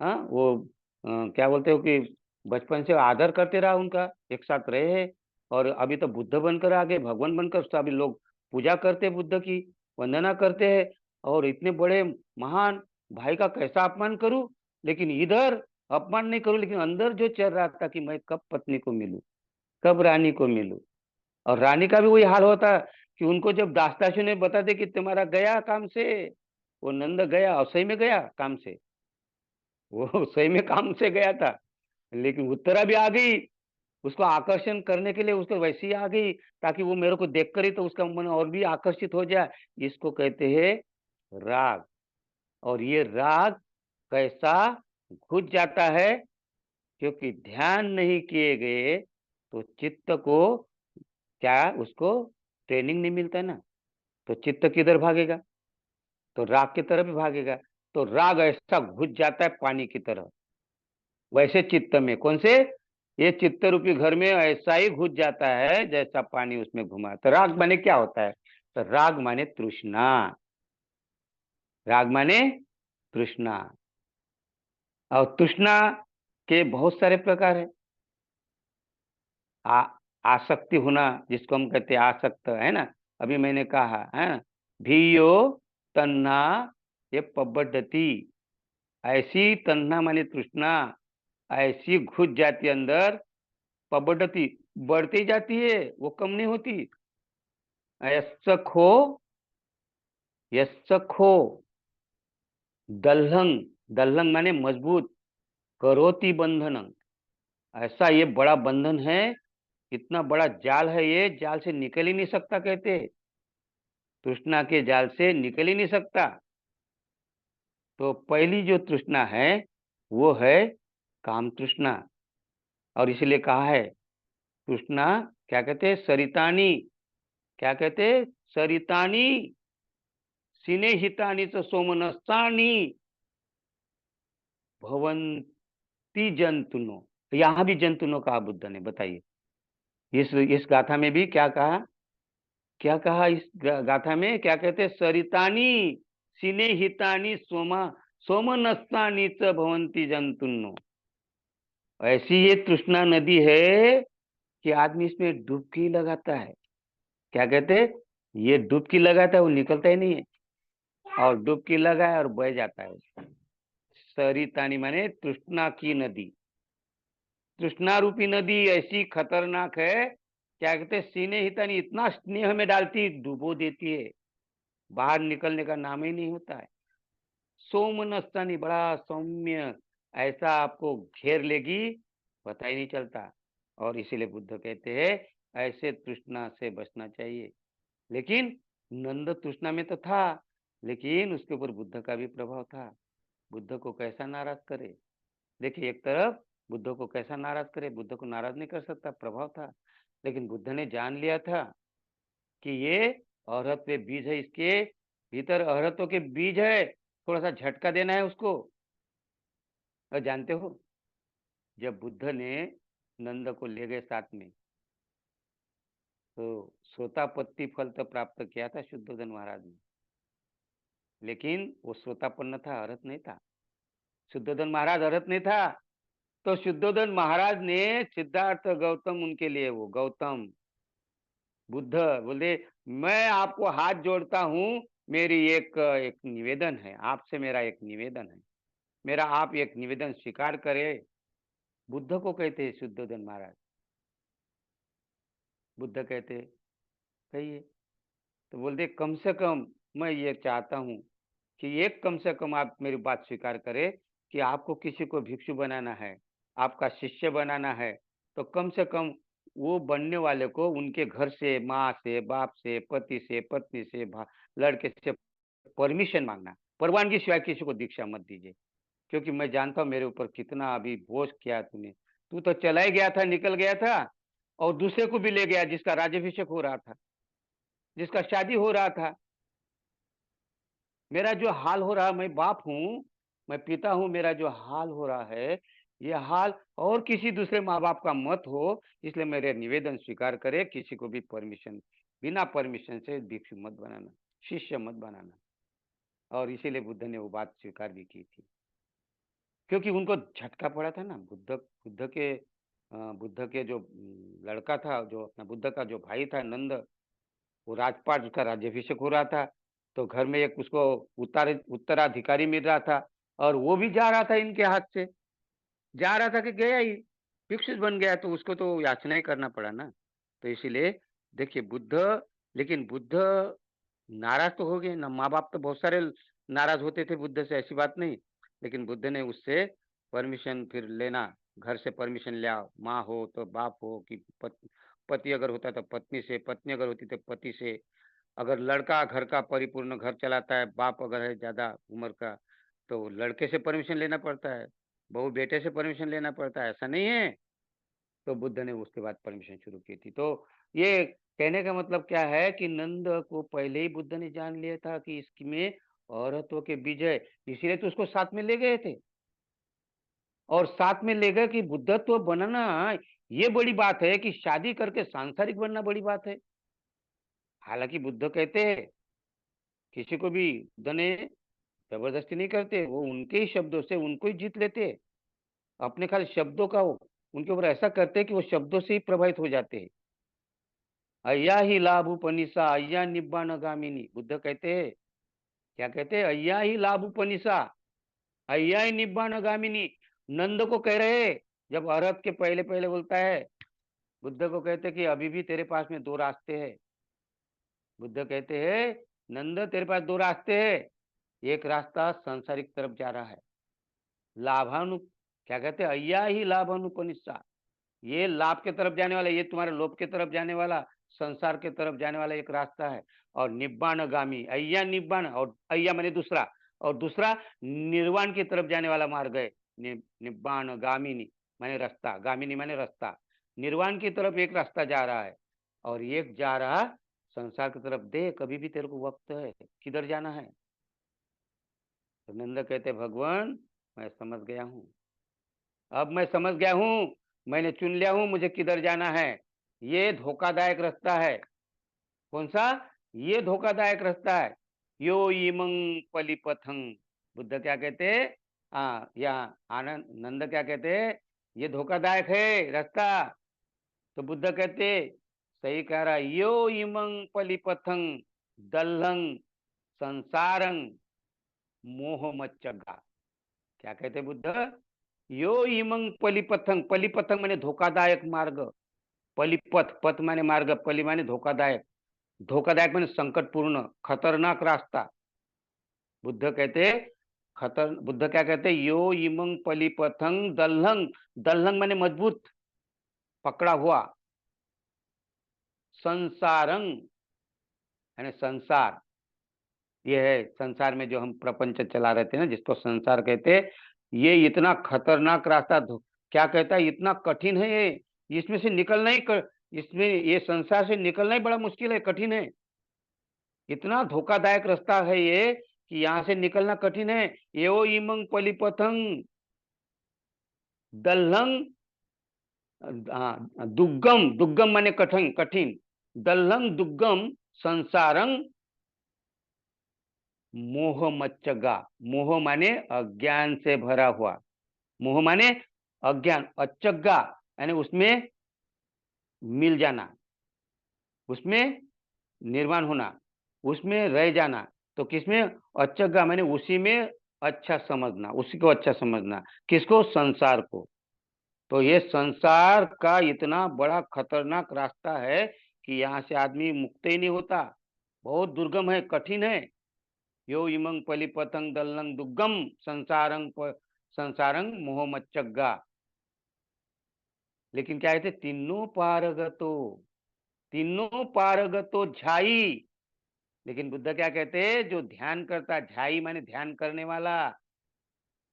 हाँ, वो क्या बोलते हो कि बचपन से आदर करते रहा उनका, एक साथ रहे हैं। और अभी तो बुद्ध बनकर आ गए, भगवान बनकर सभी लोग पूजा करते हैं, बुद्ध की वंदना करते हैं। और इतने बड़े महान भाई का कैसा अपमान करूं? लेकिन इधर अपमान नहीं करूं, लेकिन अंदर जो चल रहा था कि मैं कब पत्नी को मिलूं, कब रानी को मिलूं। और रानी का भी वही हाल होता कि उनको जब दास्ताशु ने बता दे कि तुम्हारा गया काम से, वो नंद गया और सही में गया काम से, वो सही में काम से गया था, लेकिन उत्तरा भी आ गई उसको आकर्षण करने के लिए, उसको वैसी आ गई ताकि वो मेरे को देखकर ही तो उसका मन और भी आकर्षित हो जाए। इसको कहते हैं राग। और ये राग कैसा घुस जाता है? क्योंकि ध्यान नहीं किए गए तो चित्त को क्या, उसको ट्रेनिंग नहीं मिलता ना, तो चित्त किधर भागेगा? तो राग की तरफ ही भागेगा। तो राग ऐसा घुस जाता है पानी की तरह, वैसे चित्त में, कौन से? ये चित्त रूपी घर में ऐसा ही घुस जाता है जैसा पानी उसमें घुमा। तो राग माने क्या होता है? तो राग माने तृष्णा। राग माने तृष्णा। और तृष्णा के बहुत सारे प्रकार है। आ आसक्ति होना, जिसको हम कहते हैं आसक्त, है ना। अभी मैंने कहा है, धियो तन्ना ये पबड्डति। ऐसी तन्ना माने तृष्णा ऐसी घुस जाती है अंदर, पबड्डति बढ़ती जाती है, वो कम नहीं होती। यस्य खो, यस्य खो दल्हंग, दल्हंग माने मजबूत, करोति बंधनंग। ऐसा ये बड़ा बंधन है, इतना बड़ा जाल है, ये जाल से निकल ही नहीं सकता कहते। तृष्णा के जाल से निकल ही नहीं सकता। तो पहली जो तृष्णा है वो है काम तृष्णा। और इसलिए कहा है तृष्णा, क्या कहते हैं? सरितानी। क्या कहते हैं? सरितानी सिने हितानी तो सोमनस्तानी भवंती जंतुनो। यहाँ भी जंतुनो कहा बुद्ध ने, बताइए। इस गाथा में भी क्या कहा? क्या कहा इस गाथा में? क्या कहते हैं? सरितानी सिने हितानी सोमनस्तानी च भवंती जंतुनो। ऐसी ये तृष्णा नदी है कि आदमी इसमें डुबकी लगाता है। क्या कहते हैं? ये डुबकी लगाता है, वो निकलता ही नहीं है, और डुबकी लगाए और बह जाता है। सरितानी माने तृष्णा की नदी। तृष्णा रूपी नदी ऐसी खतरनाक है, क्या कहते हैं? सीने हितानी इतना स्नेह में डालती, डुबो देती है, बाहर निकलने का नाम ही नहीं होता है। सोमनस्तानी बड़ा सौम्य, ऐसा आपको घेर लेगी, पता ही नहीं चलता। और इसीलिए बुद्ध कहते हैं ऐसे तृष्णा से बचना चाहिए। लेकिन नंद तृष्णा में तो था, लेकिन उसके ऊपर बुद्ध का भी प्रभाव था। बुद्ध को कैसा नाराज करे? देखिए, एक तरफ बुद्ध को कैसा नाराज करे, बुद्ध को नाराज नहीं कर सकता, प्रभाव था। लेकिन बुद्ध ने जान लिया था कि ये औरत पे बीज है, इसके भीतर औरतों के बीज है, थोड़ा सा झटका देना है उसको। और जानते हो, जब बुद्ध ने नंद को ले गए साथ में, तो श्रोतापत्ति फल तो प्राप्त किया था शुद्धोधन महाराज ने, लेकिन वो श्रोतापन्न था, अरहत नहीं था। शुद्धोधन महाराज अरहत नहीं था। तो शुद्धोधन महाराज ने सिद्धार्थ गौतम, उनके लिए वो गौतम बुद्ध बोले, मैं आपको हाथ जोड़ता हूँ, मेरी एक एक निवेदन है आपसे, मेरा एक निवेदन है, मेरा आप एक निवेदन स्वीकार करें। बुद्ध को कहते हैं शुद्धोधन महाराज। बुद्ध कहते कहिए। तो बोलते कम से कम मैं ये चाहता हूँ कि एक कम से कम आप मेरी बात स्वीकार करें कि आपको किसी को भिक्षु बनाना है, आपका शिष्य बनाना है, तो कम से कम वो बनने वाले को उनके घर से, माँ से, बाप से, पति से, पत्नी से, लड़के से परमिशन मांगना। परवानगी सिवाय किसी को दीक्षा मत दीजिए, क्योंकि मैं जानता हूँ मेरे ऊपर कितना अभी बोझ किया तूने। तू तो चला ही गया था, निकल गया था, और दूसरे को भी ले गया जिसका राज्याभिषेक हो रहा था, जिसका शादी हो रहा था। मेरा जो हाल हो रहा, मैं बाप हूँ, मैं पिता हूँ, मेरा जो हाल हो रहा है, ये हाल और किसी दूसरे माँ बाप का मत हो, इसलिए मेरे निवेदन स्वीकार करे, किसी को भी परमिशन, बिना परमिशन से भिक्षु मत बनाना, शिष्य मत बनाना। और इसीलिए बुद्ध ने वो बात स्वीकार भी की थी, क्योंकि उनको झटका पड़ा था ना। बुद्ध के जो लड़का था, जो अपना बुद्ध का जो भाई था नंद, वो राजपाट, उसका राज्याभिषेक हो रहा था, तो घर में एक उसको उत्तराधिकारी मिल रहा था, और वो भी जा रहा था इनके हाथ से, जा रहा था कि गया ही भिक्षुक बन गया, तो उसको तो याचना ही करना पड़ा ना। तो इसीलिए देखिए बुद्ध, लेकिन बुद्ध नाराज तो हो गए ना, माँ बाप तो बहुत सारे नाराज होते थे बुद्ध से, ऐसी बात नहीं, लेकिन बुद्ध ने उससे परमिशन फिर लेना, घर से परमिशन लिया, माँ हो तो बाप हो, कि पति अगर होता तो पत्नी से, पत्नी अगर होती तो पति से, अगर लड़का घर का परिपूर्ण घर चलाता है, बाप अगर है ज्यादा उम्र का, तो लड़के से परमिशन लेना पड़ता है, बहू बेटे से परमिशन लेना पड़ता है, ऐसा नहीं है। तो बुद्ध ने उसके बाद परमिशन शुरू की थी। तो ये कहने का मतलब क्या है कि नंद को पहले ही बुद्ध ने जान लिया था कि इसमें औरतों के विजय, इसीलिए तो उसको साथ में ले गए थे, और साथ में ले गए कि बुद्धत्व बनना ये बड़ी बात है, कि शादी करके सांसारिक बनना बड़ी बात है। हालांकि बुद्ध कहते हैं, किसी को भी बुद्ध ने जबरदस्ती नहीं करते, वो उनके ही शब्दों से उनको ही जीत लेते, अपने खाली शब्दों का वो उनके ऊपर ऐसा करते हैं कि वो शब्दों से ही प्रभावित हो जाते हैं। अय्या ही लाभ उपनिषा अय्या निब्बाण गामिनी, बुद्ध कहते हैं, क्या कहते हैं, अय्या ही लाभ उपनिषा अय्या ही निब्बाण गामिनी। नंद को कह रहे, जब अरहत के पहले पहले बोलता है, बुद्ध को कहते कि अभी भी तेरे पास में दो रास्ते हैं। बुद्ध कहते हैं, नंद तेरे पास दो रास्ते हैं, एक रास्ता सांसारिक तरफ जा रहा है, लाभानु, क्या कहते हैं, अय्या ही लाभानुपनिषा, ये लाभ के तरफ जाने वाला, ये तुम्हारे लोभ के तरफ जाने वाला, संसार के तरफ जाने वाला एक रास्ता है। और निब्बाण गामी, अय्या निब्बाण, और अय्या माने दूसरा, और दूसरा निर्वाण की तरफ जाने वाला मार्ग है। निब्बाण गामिनी माने रास्ता, गामिनी माने रास्ता, निर्वाण की तरफ एक रास्ता जा रहा है, और एक जा रहा संसार की तरफ। दे कभी भी तेरे को वक्त है, किधर जाना है। तो नंद कहते, भगवान मैं समझ गया हूँ, अब मैं समझ गया हूँ, मैंने चुन लिया हूँ मुझे किधर जाना है। ये धोखादायक रास्ता है। कौन सा? ये धोखादायक रास्ता है। यो इमंग पलिपथंग, बुद्ध क्या कहते हैं, हाँ, या आनंद नंद क्या कहते हैं, ये धोखादायक है रास्ता। तो बुद्ध कहते, सही कह रहा, यो इमंग पलिपथंग दल्लंग संसारंग मोहमच्चगा। क्या कहते बुद्ध, यो इमंग पलिपथंग, पलिपथंग माने धोखादायक मार्ग, पलिपथ, पथ माने मार्ग, पली माने धोखादायक, धोखादायक माने संकटपूर्ण खतरनाक रास्ता। बुद्ध कहते बुद्ध क्या कहते, यो इमंग पलिपथंग दल्लंग, दल्लंग माने मजबूत, पकड़ा हुआ, संसारंग यानी संसार, ये है संसार में जो हम प्रपंच चला रहे थे ना, जिसको संसार कहते, ये इतना खतरनाक रास्ता, क्या कहता है, इतना कठिन है ये, इसमें से निकलना ही इसमें, ये संसार से निकलना ही बड़ा मुश्किल है, कठिन है, इतना धोखादायक रास्ता है ये कि यहाँ से निकलना कठिन है। यो इमंग पलिपथंग दल्लंग, दुग्गम, दुग्गम माने कठिन, कठिन, दल्लंग दुग्गम संसारंग मोह मच्चगा, मोह माने अज्ञान से भरा हुआ, मोह माने अज्ञान, अच्चगा यानी उसमें मिल जाना, उसमें निर्वाण होना, उसमें रह जाना। तो किसमें? अच्चगा माने उसी में अच्छा समझना, उसी को अच्छा समझना, किसको? संसार को। तो ये संसार का इतना बड़ा खतरनाक रास्ता है कि यहाँ से आदमी मुक्त ही नहीं होता, बहुत दुर्गम है, कठिन है। यो इमंग पलिपतंग दल्लंग दुग्गम संसारंग संसारंग मोहमच्चगा। लेकिन क्या कहते, तीनों पारगतो, तीनों पारगतो झाई। लेकिन बुद्ध क्या कहते हैं, जो ध्यान करता, झाई माने ध्यान करने वाला,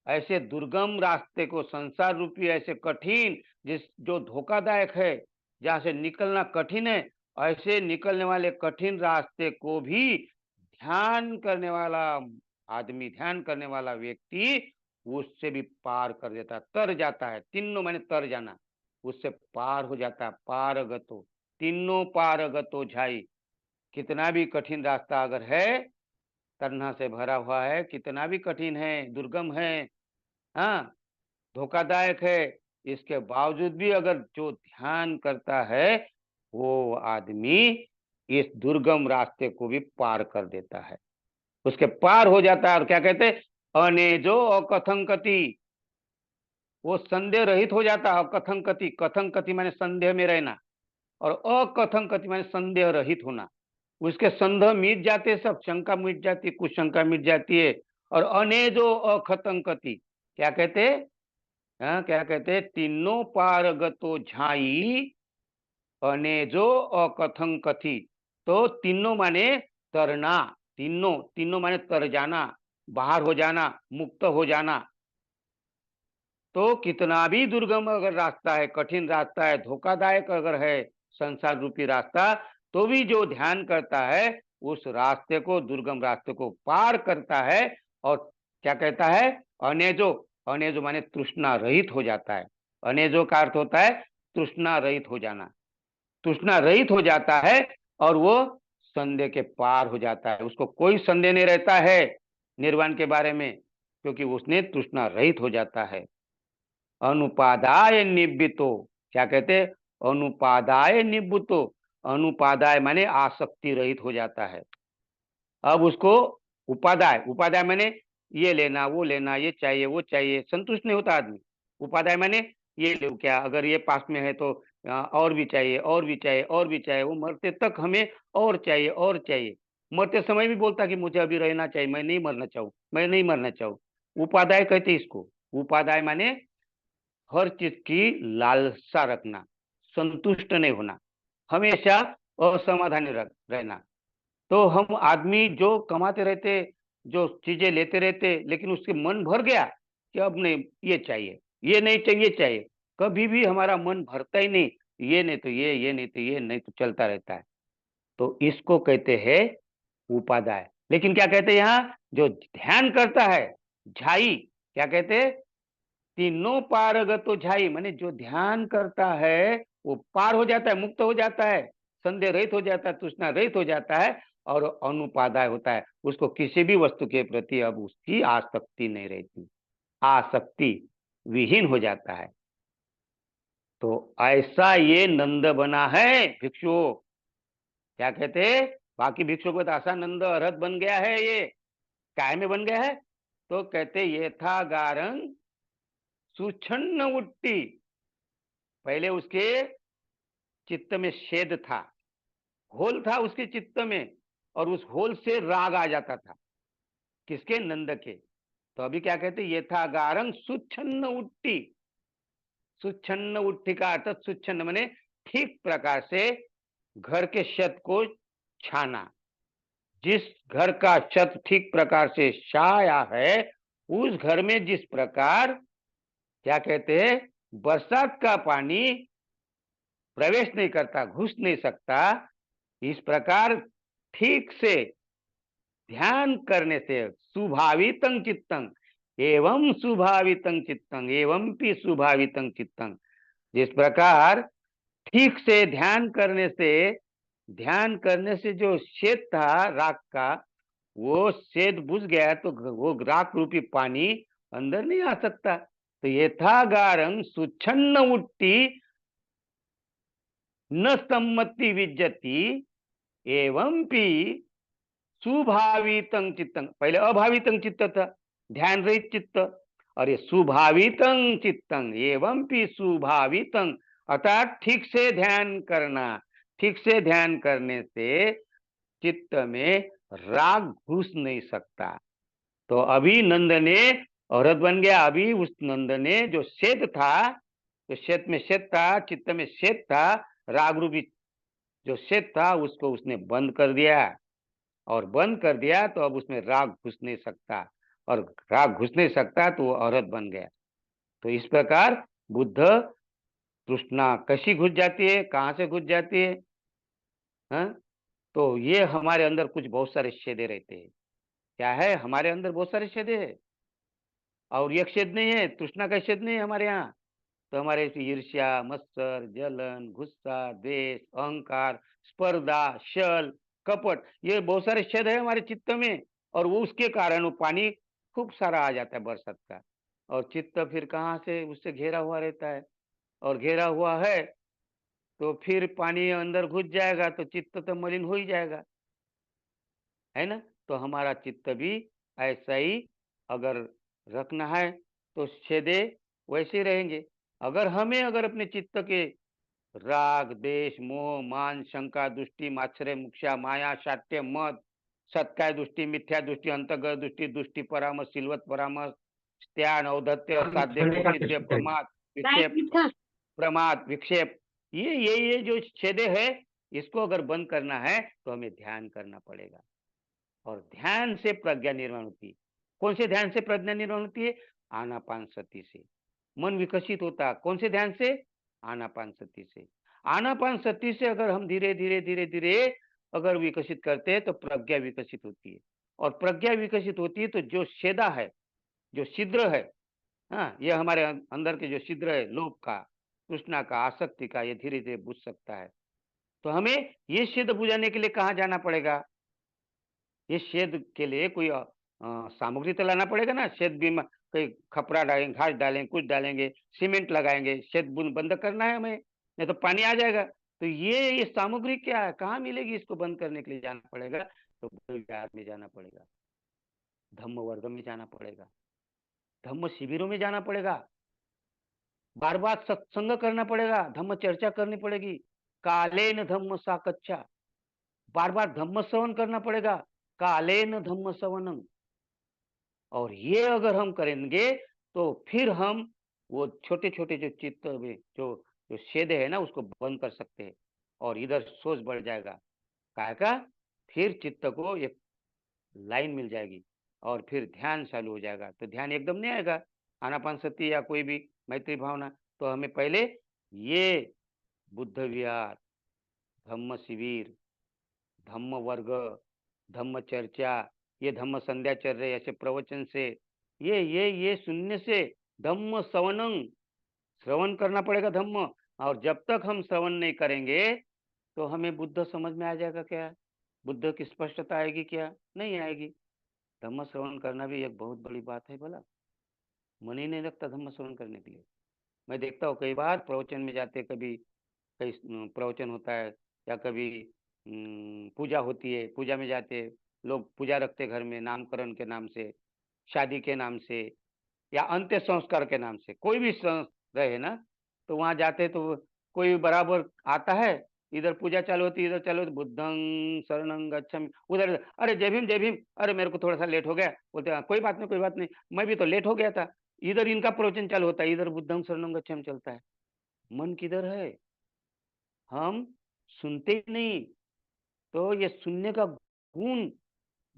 ऐसे दुर्गम रास्ते को, संसार रूपी ऐसे कठिन, जो धोखादायक है, जहां से निकलना कठिन है, ऐसे निकलने वाले कठिन रास्ते को भी ध्यान करने वाला आदमी, ध्यान करने वाला व्यक्ति उससे भी पार कर देता, तर जाता है। तीनों माने तर जाना, उससे पार हो जाता है। पारगतो, तीनों पारगतो झाई। कितना भी कठिन रास्ता अगर है, तन्हा से भरा हुआ है, कितना भी कठिन है, दुर्गम है, हाँ, धोखादायक है, इसके बावजूद भी अगर जो ध्यान करता है, वो आदमी इस दुर्गम रास्ते को भी पार कर देता है, उसके पार हो जाता है। और क्या कहते हैं, अनेजो अकथंकति, वो संदेह रहित हो जाता है। अकथंकति, कथंकति माने संदेह में रहना, और अकथंकति माने संदेह रहित होना। उसके संदेह मिट जाते, सब शंका मिट जाती, कुछ शंका मिट जाती है। और अनेजो अकथंकति, क्या कहते, हाँ, क्या कहते, तीनों पारगतो झाई अनेजो अकथंकति। तो तीनों माने तरना, तीनों, तीनों माने तर जाना, बाहर हो जाना, मुक्त हो जाना। तो कितना भी दुर्गम अगर रास्ता है, कठिन रास्ता है, धोखादायक अगर है संसार रूपी रास्ता, तो भी जो ध्यान करता है उस रास्ते को, दुर्गम रास्ते को पार करता है। और क्या कहता है, अनेजो, अनेजो माने तृष्णा रहित हो जाता है। अनेजो का अर्थ होता है तृष्णा रहित हो जाना, तृष्णा रहित हो जाता है, और वो संदेह के पार हो जाता है। उसको कोई संदेह नहीं रहता है निर्वाण के बारे में, क्योंकि उसने तृष्णा रहित हो जाता है। अनुपादाय निवृत्तो, क्या कहते, अनुपादाय निवृत्तो, अनुपादाय माने आसक्ति रहित हो जाता है। अब उसको उपादाय, उपादाय माने ये लेना वो लेना, ये चाहिए वो चाहिए, संतुष्ट नहीं होता आदमी। उपादाय माने ये लो क्या, अगर ये पास में है तो और भी चाहिए, और भी चाहिए, और भी चाहिए। वो मरते तक हमें और चाहिए, और चाहिए। मरते समय भी बोलता कि मुझे अभी रहना चाहिए, मैं नहीं मरना चाहूँ, मैं नहीं मरना चाहूँ। उपादाय कहते इसको। उपादाय माने हर चीज की लालसा रखना, संतुष्ट नहीं होना, हमेशा असमाधानी रहना। तो हम आदमी जो कमाते रहते, जो चीजें लेते रहते, लेकिन उसके मन भर गया कि अब नहीं, ये चाहिए, ये नहीं चाहिए, चाहिए, कभी भी हमारा मन भरता ही नहीं। ये नहीं तो ये नहीं तो ये, नहीं तो चलता रहता है। तो इसको कहते हैं उपादाय। लेकिन क्या कहते हैं यहाँ, जो ध्यान करता है झाई, क्या कहते हैं, तीनों पारगतो झाई, माने जो ध्यान करता है वो पार हो जाता है, मुक्त हो जाता है, संदेह रहित हो जाता है, तृष्णा रहित हो जाता है, और अनुपादाय होता है। उसको किसी भी वस्तु के प्रति अब उसकी आसक्ति नहीं रहती, आसक्ति विहीन हो जाता है। तो ऐसा ये नंद बना है भिक्षुओं। क्या कहते, बाकी भिक्षुओं को तो ऐसा नंद अरहत बन गया है, ये काय में बन गया है, तो कहते ये था गारंग सुछन्न उट्टी। पहले उसके चित्त में शेद था, होल था उसके चित्त में, और उस होल से राग आ जाता था, किसके, नंद के। तो अभी क्या कहते, ये था गारंग सुच्छन्न उट्टी। सुच्छन्न उट्टी का अर्थ, सुच्छन्न माने ठीक प्रकार से घर के छत को छाना। जिस घर का छत ठीक प्रकार से छाया है, उस घर में जिस प्रकार, क्या कहते हैं, बरसात का पानी प्रवेश नहीं करता, घुस नहीं सकता, इस प्रकार ठीक से ध्यान करने से सुभावितं चित्तं एवं सुभावितं चित्तं एवं भी सुभावितं चित्तं, जिस प्रकार ठीक से ध्यान करने से, ध्यान करने से जो शेद था राख का, वो शेद बुझ गया, तो वो राख रूपी पानी अंदर नहीं आ सकता। तो ये था गारंग सुच्छन्न उट्टी न सम्मति विज्जति एवं पी सुभावितं चित्तं। पहले अभावितं चित्त था, ध्यान रहित चित्त, और ये सुभावितं चित्तं एवं पी सुभावितं, अर्थात ठीक से ध्यान करना। ठीक से ध्यान करने से चित्त में राग घुस नहीं सकता। तो अभी नंद ने औरत बन गया। अभी उस नंद ने जो शेद था, तो शेत में शेत था, चित्त में शेत था, राग रूपी जो शेत था उसको उसने बंद कर दिया, और बंद कर दिया तो अब उसमें राग घुस नहीं सकता, और राग घुस नहीं सकता तो वो अरहत बन गया। तो इस प्रकार बुद्ध तृष्णा कैसी घुस जाती है, कहाँ से घुस जाती है, हाँ? तो ये हमारे अंदर कुछ बहुत सारे छेदे रहते हैं। क्या है, हमारे अंदर बहुत सारे छेदे हैं, और एक छेद नहीं है, तृष्णा का छेद नहीं है हमारे यहाँ। तो हमारे ऐसी ईर्ष्या, मत्सर, जलन, गुस्सा, द्वेष, अहंकार, स्पर्धा, छल, कपट, ये बहुत सारे छेद है हमारे चित्त में, और वो उसके कारण वो पानी खूब सारा आ जाता है बरसात का, और चित्त फिर कहाँ से उससे घेरा हुआ रहता है, और घेरा हुआ है तो फिर पानी अंदर घुस जाएगा तो चित्त तो मलिन हो ही जाएगा, है ना? तो हमारा चित्त भी ऐसा ही अगर रखना है तो छेदे वैसे ही रहेंगे। अगर अपने चित्त के राग, द्वेष, मोह, मान, शंका, दुष्टि, मात्सर्य, मुक्षा, माया, शाट्य, मद, सत्काय दृष्टि, मिथ्या दृष्टि, अंतर्गत दृष्टि, दृष्टि परामर्श, सिलवत परामर्श, ध्यान, औद्धत्य, असाध्य, कौचित्य, प्रमाद, विक्षेप, प्रमाद, विक्षेप, ये जो छेदे है, इसको अगर बंद करना है तो हमें ध्यान करना पड़ेगा, और ध्यान से प्रज्ञा निर्माण होती है। कौन से ध्यान से प्रज्ञा निर्माण होती है? आनापान सती से मन विकसित होता है। कौन से ध्यान से? आनापान सती से। आनापान सती से अगर हम धीरे धीरे धीरे धीरे अगर विकसित करते हैं तो प्रज्ञा विकसित होती है, और प्रज्ञा विकसित होती है तो जो छेदा है, जो छिद्र है, हाँ, ये हमारे अंदर के जो छिद्र है, लोभ का, तृष्णा का, आसक्ति का, ये धीरे धीरे बुझ सकता है। तो हमें ये छिद्र बुझाने के लिए कहाँ जाना पड़ेगा? ये छेद के लिए कोई सामग्री तो लाना पड़ेगा ना। छेद भी कोई खपरा डालेंगे, घास डालेंगे, कुछ डालेंगे, सीमेंट लगाएंगे, छेद बंद करना है हमें, नहीं तो पानी आ जाएगा। तो ये सामग्री क्या है, कहाँ मिलेगी? इसको बंद करने के लिए जाना पड़ेगा, तो बुद्ध विहार में जाना पड़ेगा, धम्म वर्ग में जाना पड़ेगा, धम्म शिविरों में जाना पड़ेगा, बार बार सत्संग करना पड़ेगा, धम्म चर्चा करनी पड़ेगी, कालेन धम्म साकच्छा, बार बार धम्म श्रवण करना पड़ेगा, कालेन धम्म श्रवणम। और ये अगर हम करेंगे तो फिर हम वो छोटे छोटे जो चित्त में जो जो छेदे है ना उसको बंद कर सकते हैं, और इधर सोच बढ़ जाएगा, काय का, फिर चित्त को एक लाइन मिल जाएगी, और फिर ध्यान चालू हो जाएगा। तो ध्यान एकदम नहीं आएगा, आनापान सती या कोई भी मैत्री भावना, तो हमें पहले ये बुद्ध विहार, धम्म शिविर, धम्म वर्ग, धम्म चर्चा, ये धम्म संध्या चल रहे ऐसे प्रवचन से, ये सुनने से, धम्म श्रवणं, श्रवण करना पड़ेगा धम्म। और जब तक हम श्रवण नहीं करेंगे तो हमें बुद्ध समझ में आ जाएगा क्या? बुद्ध की स्पष्टता आएगी क्या? नहीं आएगी। धम्म श्रवण करना भी एक बहुत बड़ी बात है भला, मन ही नहीं लगता धम्म श्रवण करने के लिए। मैं देखता हूँ कई बार प्रवचन में जाते, कभी कहीं प्रवचन होता है, या कभी पूजा होती है, पूजा में जाते, लोग पूजा रखते घर में, नामकरण के नाम से, शादी के नाम से, या अंत्य संस्कार के नाम से, कोई भी रहे ना, तो वहां जाते तो कोई बराबर आता है, इधर पूजा चालू होती है, इधर चालू होती, बुद्धं शरणं गच्छामि, उधर अरे जय भीम जय भीम, अरे मेरे को थोड़ा सा लेट हो गया, बोलते "हाँ, कोई बात नहीं कोई बात नहीं, मैं भी तो लेट हो गया था"। इधर इनका प्रवचन चालू होता है, इधर बुद्धं शरणं गच्छामि चलता है। मन किधर है? हम सुनते ही नहीं। तो ये सुनने का गुण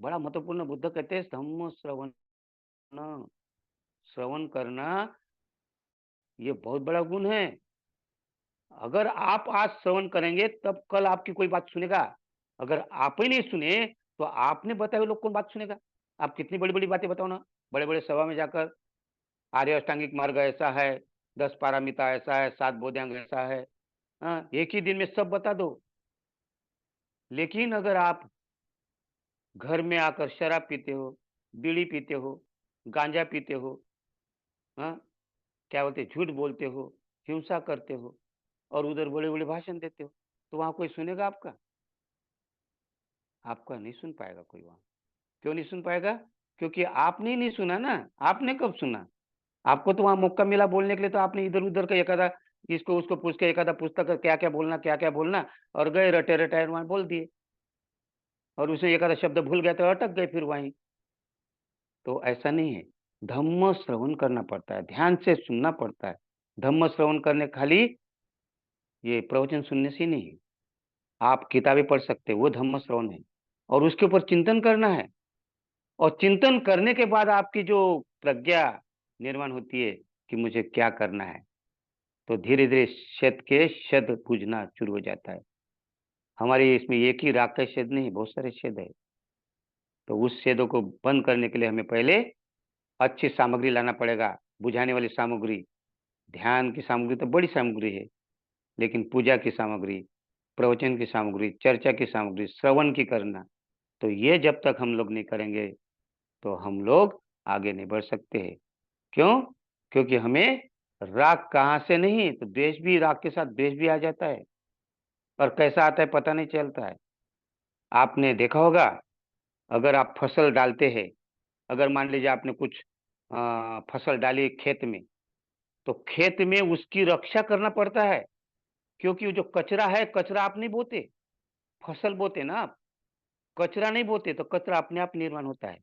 बड़ा महत्वपूर्ण। बुद्ध कहते हैं धम्म श्रवण, श्रवण करना ये बहुत बड़ा गुण है। अगर आप आज श्रवण करेंगे तब कल आपकी कोई बात सुनेगा। अगर आप ही नहीं सुने तो आपने बताए हुए लोग कौन बात सुनेगा? आप कितनी बड़ी बड़ी बातें बताओ ना, बड़े बड़े सभा में जाकर, आर्य अष्टांगिक मार्ग ऐसा है, 10 पारामिता ऐसा है, 7 बोधांग ऐसा है, हाँ, एक ही दिन में सब बता दो। लेकिन अगर आप घर में आकर शराब पीते हो, बीड़ी पीते हो, गांजा पीते हो, हाँ, क्या बोलते हैं, झूठ बोलते हो, हिंसा करते हो, और उधर बड़े बड़े भाषण देते हो, तो वहां कोई सुनेगा आपका? आपका नहीं सुन पाएगा कोई वहां। क्यों नहीं सुन पाएगा? क्योंकि आपने ही नहीं सुना ना। आपने कब सुना? आपको तो वहां मौका मिला बोलने के लिए, तो आपने इधर उधर का एकादा इसको उसको पूछ के एकादा पुस्तक क्या क्या बोलना, और गए रटे रटाए वहां बोल दिए, और उसमें एकादा शब्द भूल गया तो अटक गए फिर वहीं। तो ऐसा नहीं है, धम्म श्रवण करना पड़ता है, ध्यान से सुनना पड़ता है। धम्म श्रवण करने खाली ये प्रवचन सुनने से नहीं है। आप किताबें पढ़ सकते हैं, वो धम्म श्रवण है। और उसके ऊपर चिंतन करना है। और चिंतन करने के बाद आपकी जो प्रज्ञा निर्माण होती है कि मुझे क्या करना है, तो धीरे धीरे शत के शत पूजना शुरू हो जाता है। हमारे इसमें एक ही राग का छेद नहीं, बहुत सारे छेद है। तो उस छेदों को बंद करने के लिए हमें पहले अच्छी सामग्री लाना पड़ेगा, बुझाने वाली सामग्री। ध्यान की सामग्री तो बड़ी सामग्री है, लेकिन पूजा की सामग्री, प्रवचन की सामग्री, चर्चा की सामग्री, श्रवण की करना, तो ये जब तक हम लोग नहीं करेंगे तो हम लोग आगे नहीं बढ़ सकते हैं। क्यों? क्योंकि हमें राग कहाँ से नहीं, तो द्वेष भी, राग के साथ द्वेष भी आ जाता है। और कैसा आता है पता नहीं चलता है। आपने देखा होगा, अगर आप फसल डालते हैं, अगर मान लीजिए आपने कुछ फसल डाली खेत में, तो खेत में उसकी रक्षा करना पड़ता है। क्योंकि वो जो कचरा है, कचरा आप नहीं बोते, फसल बोते ना आप, कचरा नहीं बोते, तो कचरा अपने आप निर्माण होता है।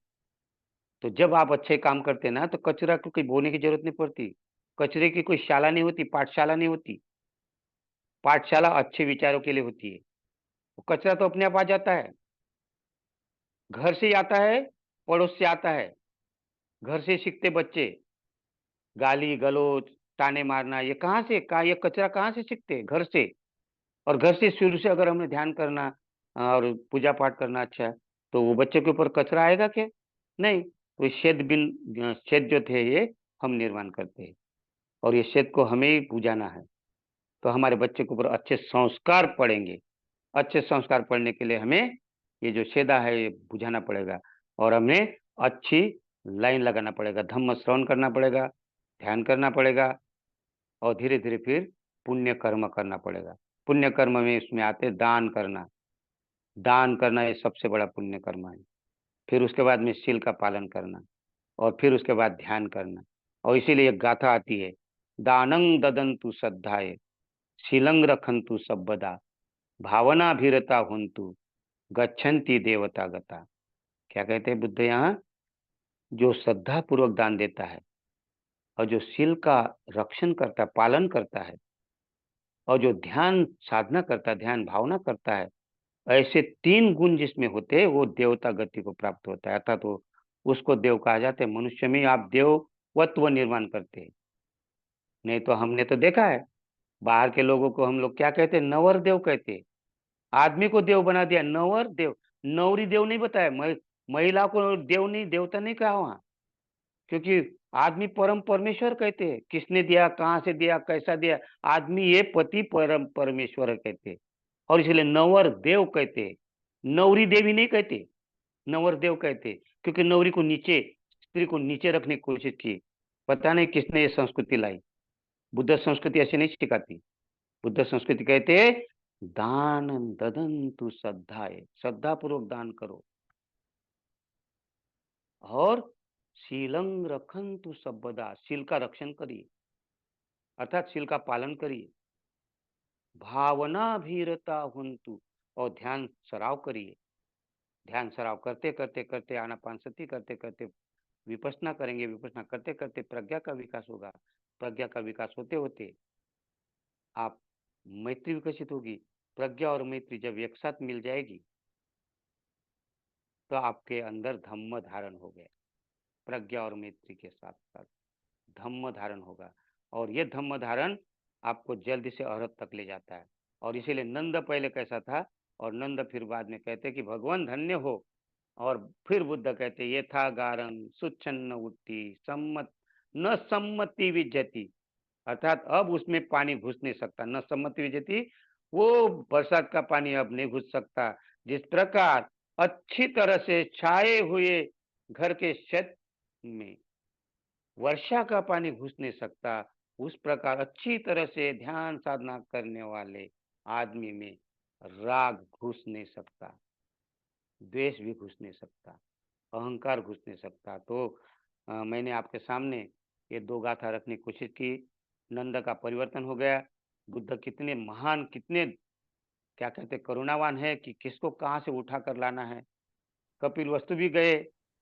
तो जब आप अच्छे काम करते हैं ना, तो कचरा को कोई बोने की जरूरत नहीं पड़ती। कचरे की कोई शाला नहीं होती, पाठशाला नहीं होती। पाठशाला अच्छे विचारों के लिए होती है। वो कचरा तो अपने आप आ जाता है, घर से ही आता है, पड़ोस से आता है। घर से सीखते बच्चे, गाली गलौज, ताने मारना, ये कहाँ से, कहाँ ये कचरा कहाँ से सीखते हैं? घर से। और घर से शुरू से अगर हमने ध्यान करना और पूजा पाठ करना अच्छा है, तो वो बच्चे के ऊपर कचरा आएगा क्या? नहीं। तो छेद जो थे ये हम निर्माण करते हैं, और ये छेद को हमें ही बुझाना है। तो हमारे बच्चे के ऊपर अच्छे संस्कार पड़ेंगे। अच्छे संस्कार पड़ने के लिए हमें ये जो छेदा है ये बुझाना पड़ेगा। और हमें अच्छी लाइन लगाना पड़ेगा, धम्म श्रवण करना पड़ेगा, ध्यान करना पड़ेगा, और धीरे धीरे फिर पुण्य कर्म करना पड़ेगा। पुण्य कर्म में इसमें आते दान करना। दान करना ये सबसे बड़ा पुण्य कर्म है। फिर उसके बाद में शील का पालन करना, और फिर उसके बाद ध्यान करना। और इसीलिए एक गाथा आती है, दानं ददन्तु श्रद्धाये, शीलं रखन्तु सब्बदा, भावनाभिरता हुन्तु, गच्छन्ति देवता गता। क्या कहते हैं बुद्ध यहाँ? जो श्रद्धा पूर्वक दान देता है, और जो शील का रक्षण करता, पालन करता है, और जो ध्यान साधना करता है, ध्यान भावना करता है, ऐसे 3 गुण जिसमें होते हैं, वो देवता गति को प्राप्त होता है। अर्थात तो उसको देव कहा जाता है। मनुष्य में आप देवत्व निर्माण करते हैं। नहीं तो हमने तो देखा है, बाहर के लोगों को हम लोग क्या कहते हैं? नवर देव कहते हैं। आदमी को देव बना दिया, नवर देव। नवरी देव नहीं बताया, महिला को देव नहीं, देवता नहीं कहा वहां। क्योंकि आदमी परम परमेश्वर कहते हैं। किसने दिया, कहाँ से दिया, कैसा दिया, आदमी ये पति परम परमेश्वर कहते हैं। और इसलिए नवर देव कहते हैं, नवरी देवी नहीं कहते, नवर देव कहते हैं। क्योंकि नवरी को नीचे, स्त्री को नीचे रखने की कोशिश की। पता नहीं किसने ये संस्कृति लाई। बुद्ध संस्कृति ऐसे नहीं सिखाती। बुद्ध संस्कृति कहते हैं दान ददन्तु श्रद्धाए, श्रद्धा पूर्वक दान करो, और शीलं रखन्तु सब्बदा, शील का रक्षण करिए, अर्थात शील का पालन करिए। भावना भीरता हुन्तु, और ध्यान सराव करिए। ध्यान सराव करते करते करते, आनापानसति करते करते विपස්සना करेंगे। विपස්සना करते करते प्रज्ञा का विकास होगा। प्रज्ञा का विकास होते होते आप मैत्री विकसित होगी। प्रज्ञा और मैत्री जब एक साथ मिल जाएगी, तो आपके अंदर धम्म धारण हो गया। प्रज्ञा और मैत्री के साथ साथ धम्म धारण होगा, और ये धम्म धारण आपको जल्दी से अरहत तक ले जाता है। और इसीलिए नंद पहले कैसा था, और नंद फिर बाद में कहते कि भगवान धन्य हो। और फिर बुद्ध कहते ये था गारं सुच्छन्न उट्टी सम्मत न सम्मति विजयति, अर्थात अब उसमें पानी घुस नहीं सकता। न सम्मति विजयति, वो बरसात का पानी अब नहीं घुस सकता। जिस प्रकार अच्छी तरह से छाए हुए घर के छत में वर्षा का पानी घुस नहीं सकता, उस प्रकार अच्छी तरह से ध्यान साधना करने वाले आदमी में राग घुस नहीं सकता, द्वेष भी घुस नहीं सकता, अहंकार घुस नहीं सकता। तो मैंने आपके सामने ये 2 गाथा रखने की कोशिश की। नंद का परिवर्तन हो गया। बुद्ध कितने महान, कितने क्या कहते करुणावान है कि किसको कहाँ से उठा कर लाना है। कपिल वस्तु भी गए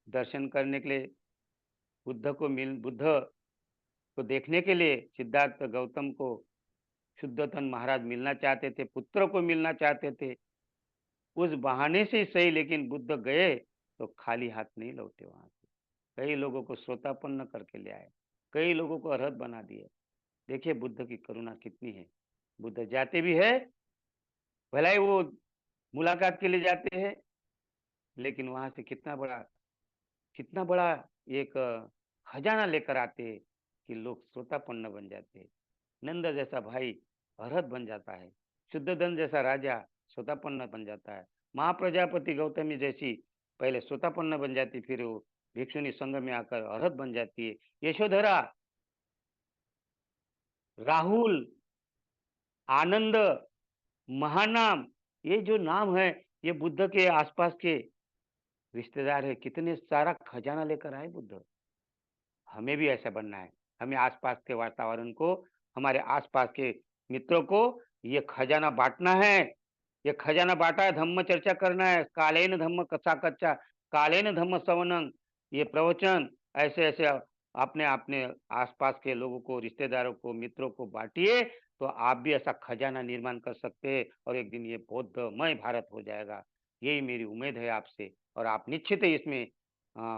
दर्शन करने के लिए। बुद्ध को को देखने के लिए सिद्धार्थ गौतम को शुद्धोधन महाराज मिलना चाहते थे, पुत्र को मिलना चाहते थे। उस बहाने से ही सही, लेकिन बुद्ध गए तो खाली हाथ नहीं लौटे वहां से। कई लोगों को श्रोतापन्न करके ले आए, कई लोगों को अरहत बना दिए। देखिए बुद्ध की करुणा कितनी है। बुद्ध जाते भी है, भला ही वो मुलाकात के लिए जाते हैं, लेकिन वहां से कितना बड़ा एक खजाना लेकर आते हैं कि लोग श्रोतापन्न बन जाते हैं। नंद जैसा भाई अरहत बन जाता है, शुद्धोधन जैसा राजा श्रोतापन्न बन जाता है, महाप्रजापति गौतमी जैसी पहले श्रोतापन्न बन जाती, फिर वो भिक्षुनी संघ में आकर अरहत बन जाती है। यशोधरा, राहुल, आनंद, महानाम, ये जो नाम है, ये बुद्ध के आसपास के रिश्तेदार है। कितने सारा खजाना लेकर आए बुद्ध। हमें भी ऐसा बनना है। हमें आसपास के वातावरण को, हमारे आसपास के मित्रों को ये खजाना बांटना है। ये खजाना बांटा है, धम्म चर्चा करना है। कालेन धम्म कथा कच्चा, कालेन धम्म सवनंग, ये प्रवचन ऐसे ऐसे अपने अपने आसपास के लोगों को, रिश्तेदारों को, मित्रों को बांटिए, तो आप भी ऐसा खजाना निर्माण कर सकते हैं और एक दिन ये बौद्धमय भारत हो जाएगा। यही मेरी उम्मीद है आपसे, और आप निश्चित ही इसमें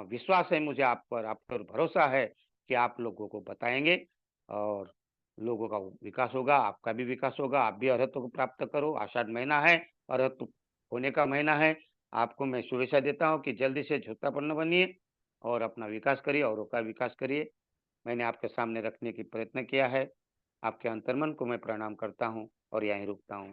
विश्वास है मुझे आप पर भरोसा है कि आप लोगों को बताएंगे और लोगों का विकास होगा, आपका भी विकास होगा। आप भी अरहत्व को प्राप्त करो। आषाढ़ महीना है, अरहत्व होने का महीना है। आपको मैं शुभेच्छा देता हूँ कि जल्दी से झोतापन्न बनिए और अपना विकास करिए, औरों का विकास करिए। मैंने आपके सामने रखने की प्रयत्न किया है। आपके अंतर्मन को मैं प्रणाम करता हूँ और यहीं रुकता हूँ।